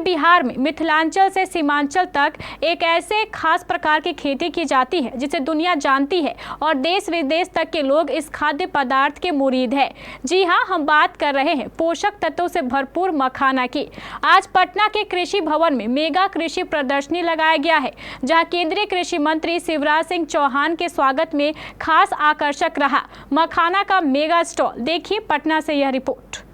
बिहार में मिथिलांचल से सीमांचल तक एक ऐसे खास प्रकार की खेती की जाती है जिसे दुनिया जानती है और देश विदेश तक के लोग इस खाद्य पदार्थ के मुरीद है। जी हां, हम बात कर रहे हैं पोषक तत्वों से भरपूर मखाना की। आज पटना के कृषि भवन में मेगा कृषि प्रदर्शनी लगाया गया है, जहां केंद्रीय कृषि मंत्री शिवराज सिंह चौहान के स्वागत में खास आकर्षक रहा मखाना का मेगा स्टॉल। देखिए पटना से यह रिपोर्ट।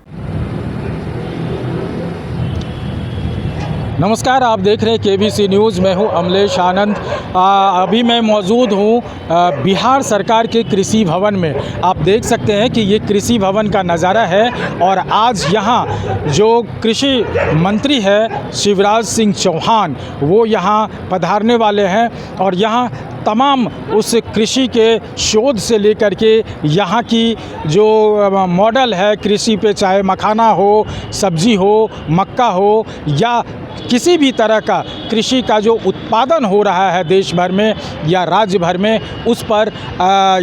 नमस्कार, आप देख रहे हैं केबीसी न्यूज़। मैं हूं अमलेश आनंद। अभी मैं मौजूद हूं बिहार सरकार के कृषि भवन में। आप देख सकते हैं कि ये कृषि भवन का नज़ारा है और आज यहां जो कृषि मंत्री है शिवराज सिंह चौहान, वो यहां पधारने वाले हैं और यहां तमाम उस कृषि के शोध से लेकर के यहाँ की जो मॉडल है कृषि पे, चाहे मखाना हो, सब्जी हो, मक्का हो या किसी भी तरह का कृषि का जो उत्पादन हो रहा है देश भर में या राज्य भर में, उस पर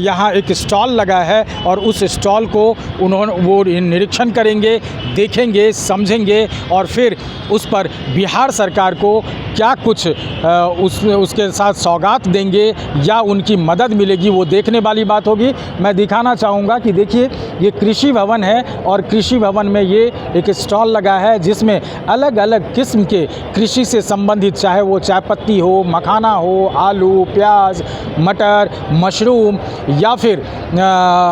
यहाँ एक स्टॉल लगा है और उस स्टॉल को वो निरीक्षण करेंगे, देखेंगे, समझेंगे और फिर उस पर बिहार सरकार को क्या कुछ उसके साथ सौगात देंगे या उनकी मदद मिलेगी, वो देखने वाली बात होगी। मैं दिखाना चाहूँगा कि देखिए ये कृषि भवन है और कृषि भवन में ये एक स्टॉल लगा है जिसमें अलग अलग किस्म के कृषि से संबंधित, चाहे वो चाय पत्ती हो, मखाना हो, आलू, प्याज, मटर, मशरूम या फिर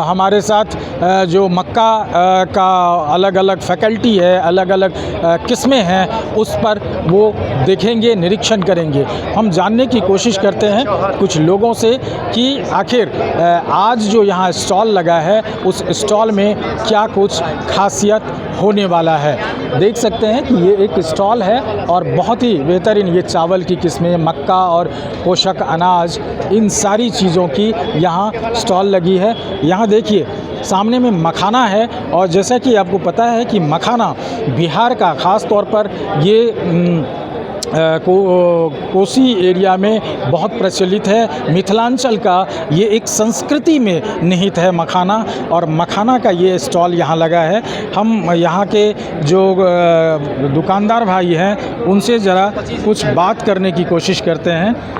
हमारे साथ जो मक्का का अलग अलग फैकल्टी है, अलग अलग किस्में हैं, उस पर वो देखेंगे, निरीक्षण करेंगे। हम जानने की कोशिश करते हैं कुछ लोगों से कि आखिर आज जो यहाँ स्टॉल लगा है उस स्टॉल में क्या कुछ खासियत होने वाला है। देख सकते हैं कि ये एक स्टॉल है और बहुत ही बेहतरीन ये चावल की किस्में, मक्का और पोषक अनाज, इन सारी चीज़ों की यहाँ स्टॉल लगी है। यहाँ देखिए सामने में मखाना है और जैसा कि आपको पता है कि मखाना बिहार का ख़ास तौर पर ये कोसी एरिया में बहुत प्रचलित है। मिथिलांचल का ये एक संस्कृति में निहित है मखाना और मखाना का ये स्टॉल यहाँ लगा है। हम यहाँ के जो दुकानदार भाई हैं उनसे ज़रा कुछ बात करने की कोशिश करते हैं।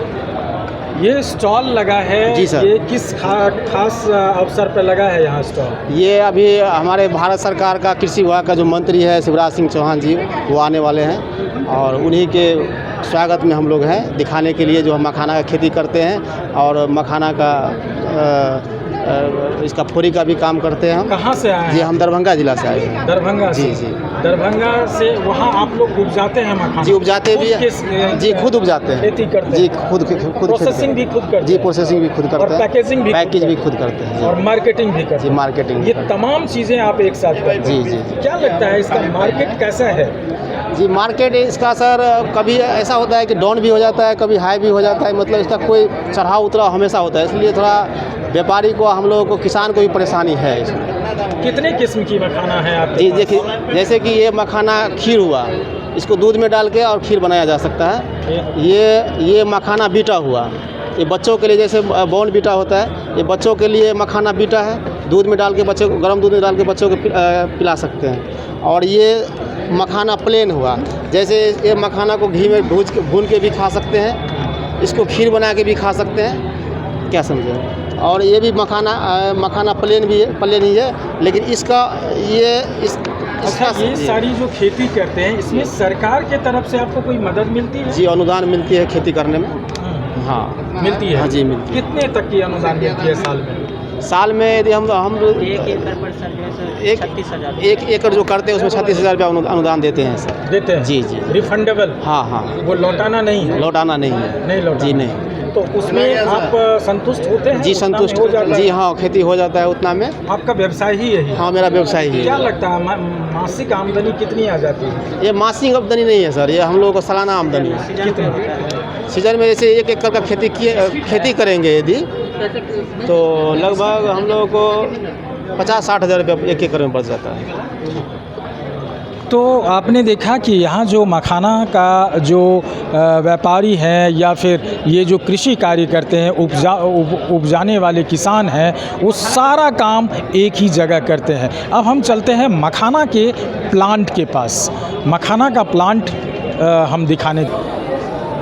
ये स्टॉल लगा है जी सर, ये किस खास अवसर पर लगा है यहाँ स्टॉल? ये अभी हमारे भारत सरकार का कृषि विभाग का जो मंत्री है शिवराज सिंह चौहान जी, वो आने वाले हैं और उन्हीं के स्वागत में हम लोग हैं, दिखाने के लिए जो हम मखाना का खेती करते हैं और मखाना का इसका फोरी का भी काम करते हैं हम। कहाँ से आए हैं? जी हम दरभंगा जिला से आए हैं। दरभंगा जी से? जी दरभंगा से वहाँ आप लोग उपजाते हैं मखाना? जी उपजाते भी हैं जी, खुद उपजाते हैं, खेती करते हैं जी, खुद प्रोसेसिंग भी खुद करते हैं? जी प्रोसेसिंग भी खुद करते हैं, पैकेजिंग भी खुद करते हैं और मार्केटिंग भी करते हैं? मार्केटिंग। ये तमाम चीज़ें आप एक साथ करते हैं? जी। क्या लगता है इसका मार्केट कैसा है? जी मार्केट इसका सर कभी ऐसा होता है कि डाउन भी हो जाता है, कभी हाई भी हो जाता है, मतलब इसका कोई चढ़ाव उतराव हमेशा होता है, इसलिए थोड़ा व्यापारी को, हम लोगों को, किसान को भी परेशानी है इसमें। कितने किस्म की मखाना है आपके? जी देखिए, जैसे कि ये मखाना खीर हुआ, इसको दूध में डाल के और खीर बनाया जा सकता है। ये मखाना बीटा हुआ, ये बच्चों के लिए, जैसे बॉर्न बीटा होता है, ये बच्चों के लिए मखाना बीटा है, दूध में डाल के बच्चों को, गर्म दूध में डाल के बच्चों को पिला सकते हैं। और ये मखाना प्लेन हुआ, जैसे ये मखाना को घी में भून के भी खा सकते हैं, इसको खीर बना के भी खा सकते हैं, क्या समझे। और ये भी मखाना प्लेन भी है, प्लेन ही है, लेकिन इसका ये सारी जो खेती करते हैं इसमें सरकार के तरफ से आपको कोई मदद मिलती है? जी अनुदान मिलती है खेती करने में। हाँ मिलती है? हाँ जी मिलती है। कितने तक की अनुदान मिलती है साल में? साल में यदि हम 1 एकड़ पर सर 36,000, 1 एकड़ जो करते हैं उसमें 36,000 रुपया अनुदान देते हैं सर। देते हैं? जी जी। रिफंडेबल? हाँ हाँ। वो लौटाना नहीं है? लौटाना नहीं है। नहीं लौटाना? जी नहीं। तो उसमें आप संतुष्ट होते हैं? जी संतुष्ट हो जाता है? जी हाँ, खेती हो जाता है उतना में। आपका व्यवसाय ही है? हाँ मेरा व्यवसाय ही है। क्या लगता है मासिक आमदनी कितनी आ जाती है? ये मासिक आमदनी नहीं है सर, ये हम लोगों को सालाना आमदनी है। कितनी? सीजन में जैसे 1 एकड़ का खेती करेंगे यदि, तो लगभग हम लोगों को 50-60 हज़ार रुपये 1 एकड़ में बच जाता है। तो आपने देखा कि यहाँ जो मखाना का जो व्यापारी हैं या फिर ये जो कृषि कार्य करते हैं, उपजाने वाले किसान हैं, वो सारा काम एक ही जगह करते हैं। अब हम चलते हैं मखाना के प्लांट के पास। मखाना का प्लांट हम दिखाने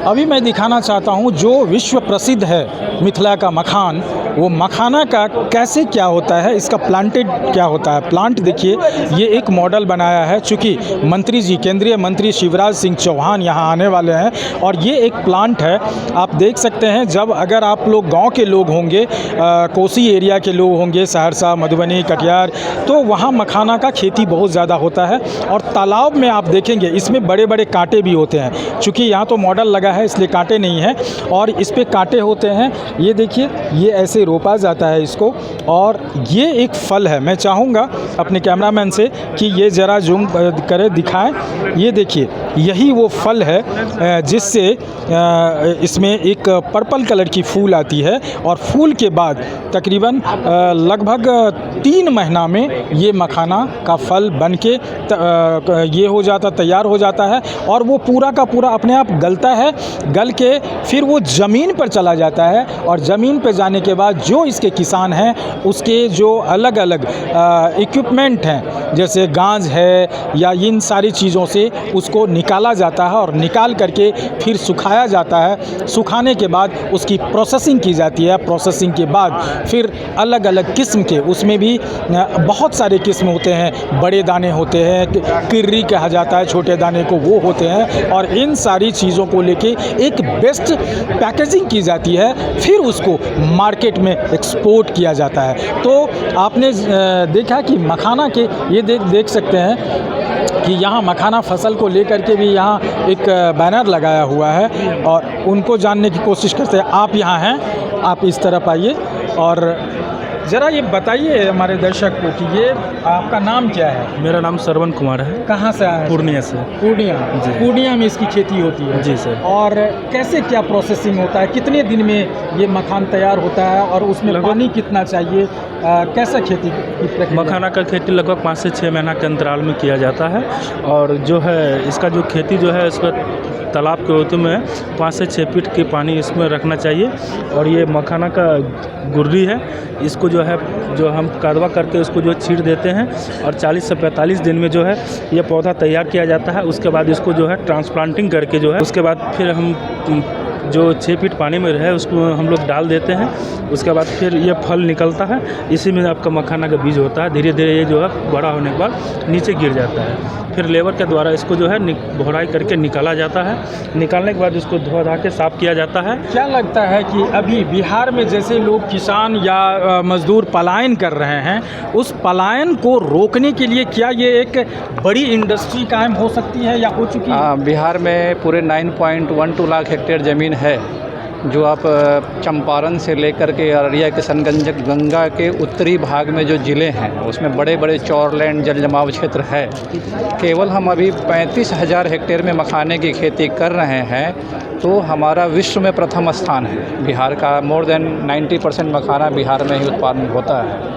अभी मैं दिखाना चाहता हूँ जो विश्व प्रसिद्ध है मिथिला का मखान, वो मखाना का कैसे क्या होता है, इसका प्लांटेड क्या होता है। प्लांट देखिए, ये एक मॉडल बनाया है, चूँकि मंत्री जी, केंद्रीय मंत्री शिवराज सिंह चौहान यहाँ आने वाले हैं और ये एक प्लांट है। आप देख सकते हैं, जब अगर आप लोग गांव के लोग होंगे, कोसी एरिया के लोग होंगे, सहरसा, मधुबनी, कटिहार, तो वहाँ मखाना का खेती बहुत ज़्यादा होता है। और तालाब में आप देखेंगे इसमें बड़े बड़े कांटे भी होते हैं, चूँकि यहाँ तो मॉडल लगा है इसलिए कांटे नहीं हैं और इस पे कांटे होते हैं। ये देखिए, ये ऐसे रोपा जाता है इसको और ये एक फल है। मैं चाहूँगा अपने कैमरामैन से कि ये ज़रा जूम करे, दिखाएं। ये देखिए, यही वो फल है जिससे इसमें एक पर्पल कलर की फूल आती है और फूल के बाद तकरीबन लगभग 3 महीना में ये मखाना का फल बनके ये हो जाता, तैयार हो जाता है और वो पूरा का पूरा अपने आप गलता है। गल के फिर वो ज़मीन पर चला जाता है और ज़मीन पर जाने के बाद जो इसके किसान हैं उसके जो अलग अलग इक्विपमेंट हैं, जैसे गांज है या इन सारी चीज़ों से उसको निकाला जाता है और निकाल करके फिर सुखाया जाता है। सुखाने के बाद उसकी प्रोसेसिंग की जाती है। प्रोसेसिंग के बाद फिर अलग अलग किस्म के, उसमें भी बहुत सारे किस्म होते हैं। बड़े दाने होते हैं, किर्री कहा जाता है छोटे दाने को, वो होते हैं और इन सारी चीज़ों को लेके एक बेस्ट पैकेजिंग की जाती है, फिर उसको मार्केट में एक्सपोर्ट किया जाता है। तो आपने देखा कि मखाना के ये देख सकते हैं कि यहाँ मखाना फसल को लेकर के भी यहाँ एक बैनर लगाया हुआ है और उनको जानने की कोशिश करते हैं। आप यहाँ हैं, आप इस तरफ आइए और ज़रा ये बताइए हमारे दर्शक को कि ये आपका नाम क्या है। मेरा नाम श्रवण कुमार है। कहाँ से आए हैं? पूर्णिया से। पूर्णिया जी। पूर्णिया में इसकी खेती होती है? जी सर। और कैसे क्या प्रोसेसिंग होता है, कितने दिन में ये मखान तैयार होता है और उसमें पानी कितना चाहिए, कैसा खेती की प्रक्रिया? मखाना का खेती लगभग 5 से 6 महीना के अंतराल में किया जाता है और जो है इसका जो खेती जो है इसका तालाब के होते में 5 से 6 फीट के पानी इसमें रखना चाहिए। और ये मखाना का गुर्री है, इसको जो है जो हम कादवा करके उसको जो छींट देते हैं और 40 से 45 दिन में जो है ये पौधा तैयार किया जाता है। उसके बाद इसको जो है ट्रांसप्लांटिंग करके जो है उसके बाद फिर हम जो 6 फीट पानी में रहे उसको हम लोग डाल देते हैं। उसके बाद फिर ये फल निकलता है, इसी में आपका मखाना का बीज होता है। धीरे धीरे ये जो है बड़ा होने के बाद नीचे गिर जाता है, फिर लेबर के द्वारा इसको जो है भोराई करके निकाला जाता है। निकालने के बाद इसको धो धा के साफ़ किया जाता है। क्या लगता है कि अभी बिहार में जैसे लोग किसान या मजदूर पलायन कर रहे हैं, उस पलायन को रोकने के लिए क्या ये एक बड़ी इंडस्ट्री कायम हो सकती है या हो चुकी है? बिहार में पूरे 9.12 लाख हेक्टेयर ज़मीन है, जो आप चंपारण से लेकर के अररिया, किशनगंज, गंगा के उत्तरी भाग में जो ज़िले हैं उसमें बड़े बड़े चौरलैंड जल जमाव क्षेत्र है। केवल हम अभी 35,000 हेक्टेयर में मखाने की खेती कर रहे हैं, तो हमारा विश्व में प्रथम स्थान है। बिहार का मोर देन 90% मखाना बिहार में ही उत्पादन होता है।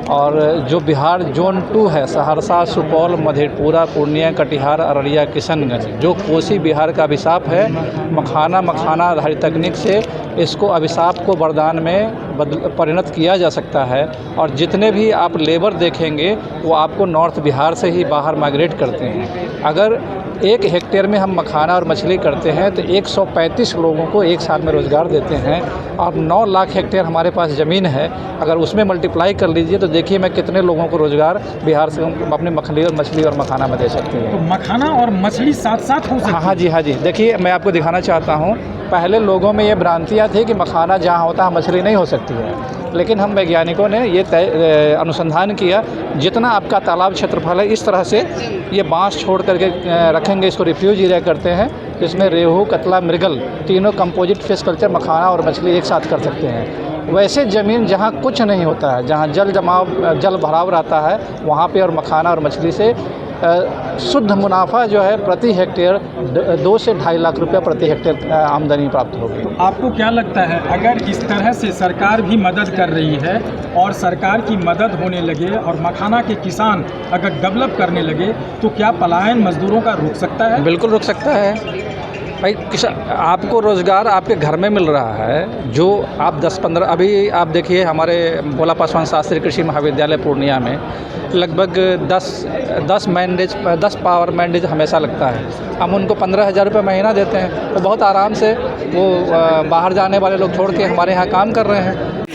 और जो बिहार जोन 2 है, सहरसा, सुपौल, मधेपुरा, पूर्णिया, कटिहार, अररिया, किशनगंज, जो कोसी बिहार का अभिशाप है, मखाना आधारित तकनीक से इसको अभिशाप को वरदान में परिणत किया जा सकता है। और जितने भी आप लेबर देखेंगे वो आपको नॉर्थ बिहार से ही बाहर माइग्रेट करते हैं। अगर 1 हेक्टेयर में हम मखाना और मछली करते हैं तो 135 लोगों को एक साथ में रोज़गार देते हैं। और 9 लाख हेक्टेयर हमारे पास ज़मीन है, अगर उसमें मल्टीप्लाई कर लीजिए तो देखिए मैं कितने लोगों को रोज़गार बिहार से अपने मछली और मखाना में दे सकते हैं। तो मखाना और मछली साथ साथ हो सकती है? हाँ जी। देखिए मैं आपको दिखाना चाहता हूँ, पहले लोगों में ये भ्रांतियाँ थी कि मखाना जहाँ होता है मछली नहीं हो सकती है, लेकिन हम वैज्ञानिकों ने ये अनुसंधान किया, जितना आपका तालाब क्षेत्रफल है इस तरह से ये बांस छोड़ करके रखेंगे, इसको रिफ्यूज एरिया करते हैं, जिसमें रेहू, कतला, मृगल तीनों कंपोजिट फिश कल्चर मखाना और मछली एक साथ कर सकते हैं। वैसे ज़मीन जहाँ कुछ नहीं होता है, जहाँ जल भराव रहता है, वहाँ पे और मखाना और मछली से शुद्ध मुनाफा जो है प्रति हेक्टेयर 2 से 2.5 लाख रुपया प्रति हेक्टेयर आमदनी प्राप्त होगी। तो आपको क्या लगता है, अगर इस तरह से सरकार भी मदद कर रही है और सरकार की मदद होने लगे और मखाना के किसान अगर डेवलप करने लगे, तो क्या पलायन मजदूरों का रुक सकता है? बिल्कुल रुक सकता है। भाई आपको रोज़गार आपके घर में मिल रहा है, जो आप 10-15 अभी आप देखिए हमारे भोला पासवान शास्त्री कृषि महाविद्यालय पूर्णिया में लगभग 10 पावर मैंडेज हमेशा लगता है। हम उनको 15,000 रुपये महीना देते हैं, तो बहुत आराम से वो बाहर जाने वाले लोग छोड़ के हमारे यहाँ काम कर रहे हैं।